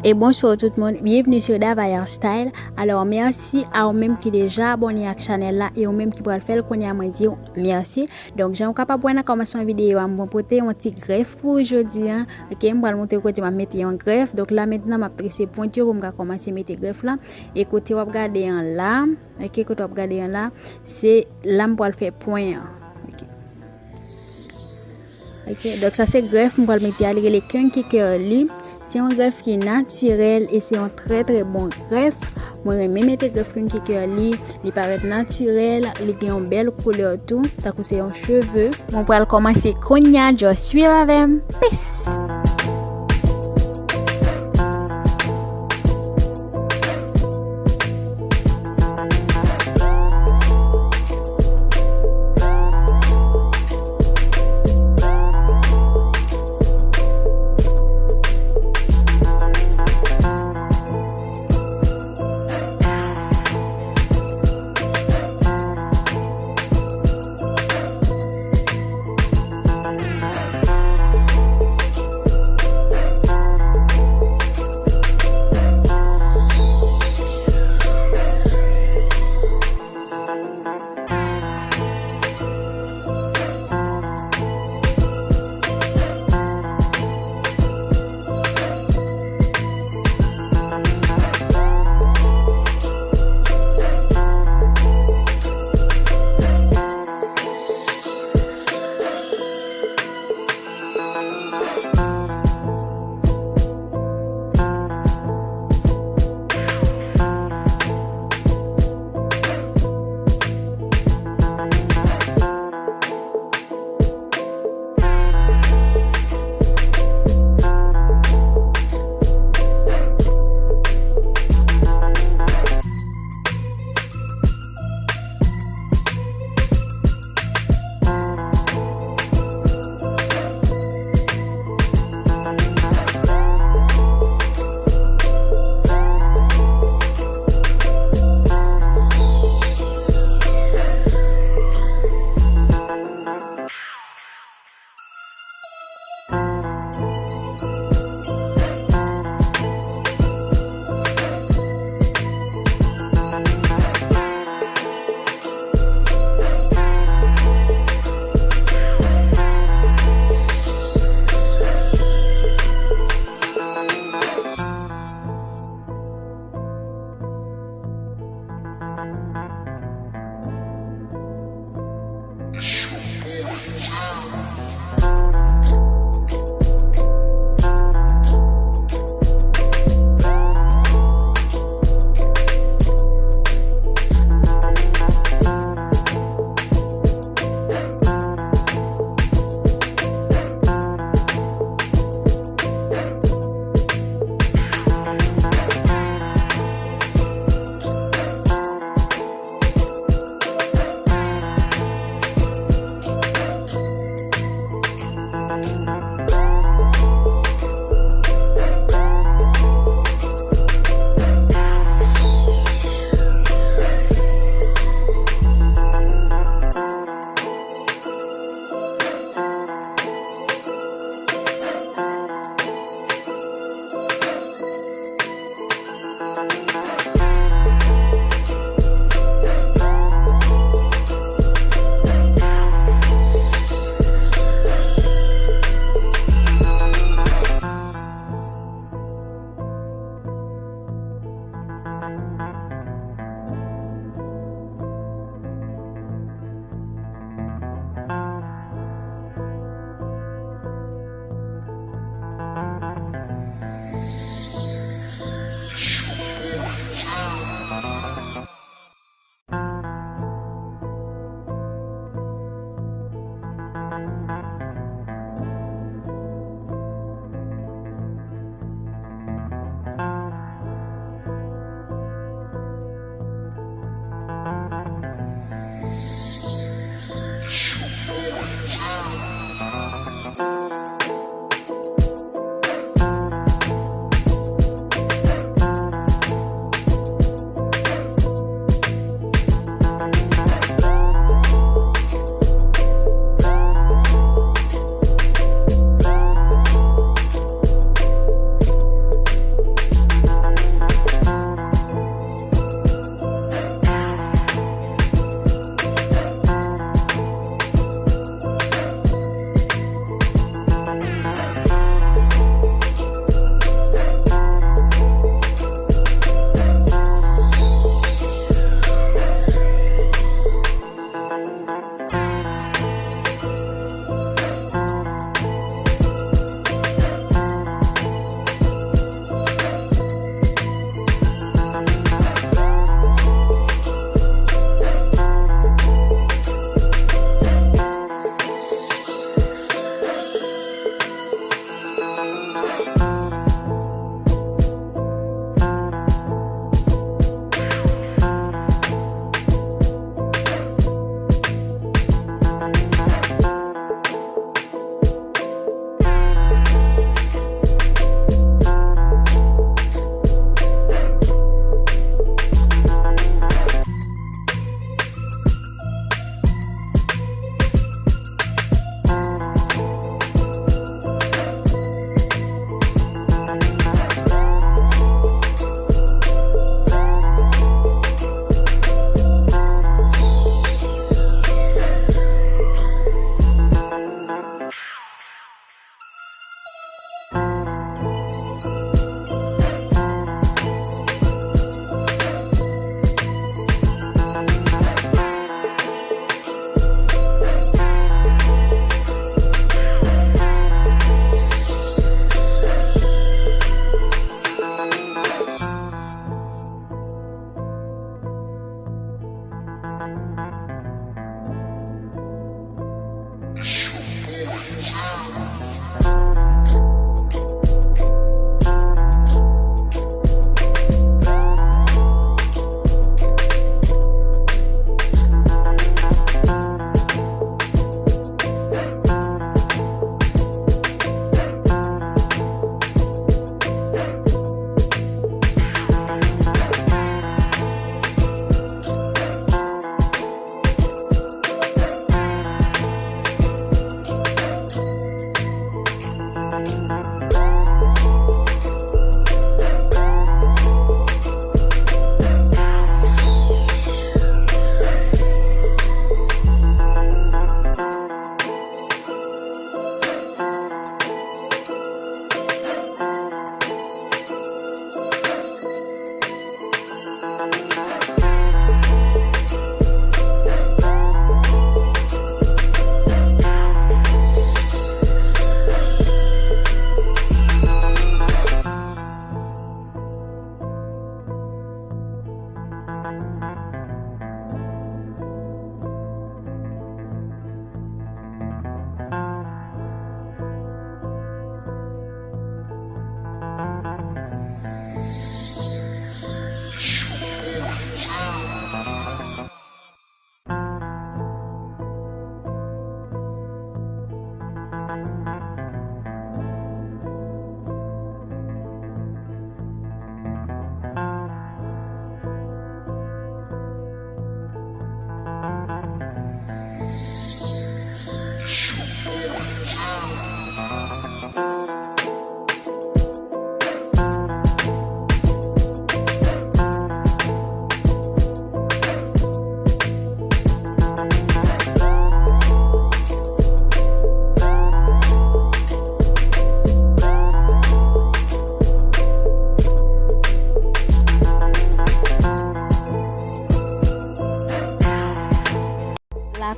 et bonsoir tout le monde, bienvenue sur Davailleur Style. Alors merci à vous-même qui déjà abonné à la chaîne là et vous-même qui pourra le faire qu'on y a dire merci. Donc j'ai capable de commencer une vidéo à mon porter un petit greffe pour aujourd'hui. OK, je vais monter côté m'a mettre un greffe. Donc là maintenant m'a tresser pointure pour me commencer mettre greffe là. Et côté vous regarder en là, OK, côté vous regarder en là, c'est là pour le faire point. OK, donc ça c'est greffe pour le mettre à les Kinky Curly. C'est un greffe qui est naturel et c'est un très très bon greffe. Moi j'aime mettre greffe Kinky Curly, il paraît naturel, il a une belle couleur tout, ça que c'est un cheveu. On va commencer konya, je suis avec. Peace.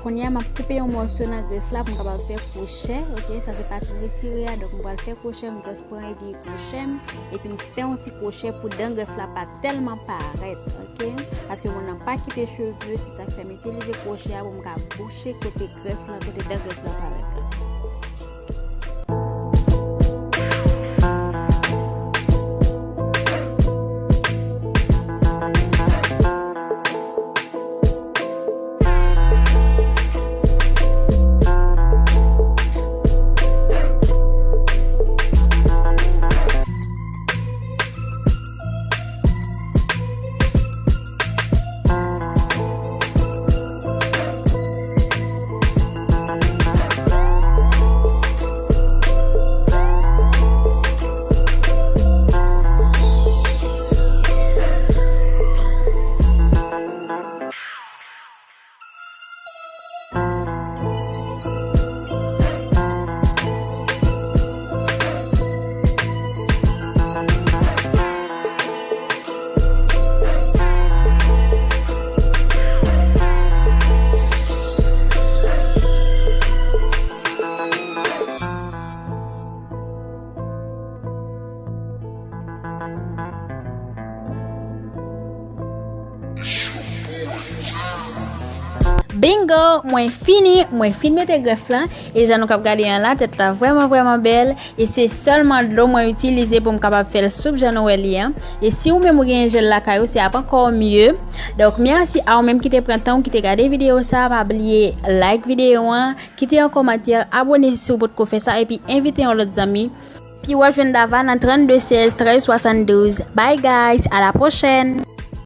qu'on y a m'a coupé un morceau dans greffe là pour capable faire crochet. OK, ça c'est parti retirer donc on va le faire crochet, on juste prendre des crochets et puis me faire un petit crochet pour dans greffe là pas tellement paraître. OK, parce que on n'a pas quitté cheveux, c'est ça fait mettre les crochets pour me boucher côté greffe là, côté dans greffe là paraître. Bingo, moi fini mettre greffe là et j'en ai regardé la tête là vraiment belle et c'est seulement de l'eau moi utiliser pour me capable faire soupe j'en ai lien et si vous même vous gagnez gel la caillou c'est encore mieux. Donc merci à vous même qui te prend temps qui te regarder vidéo ça pas oublier like vidéo quitter un commentaire abonner sur votre faire ça et puis inviter un autre ami puis ouais je viens d'avoir 32 16 13 72. Bye guys, à la prochaine.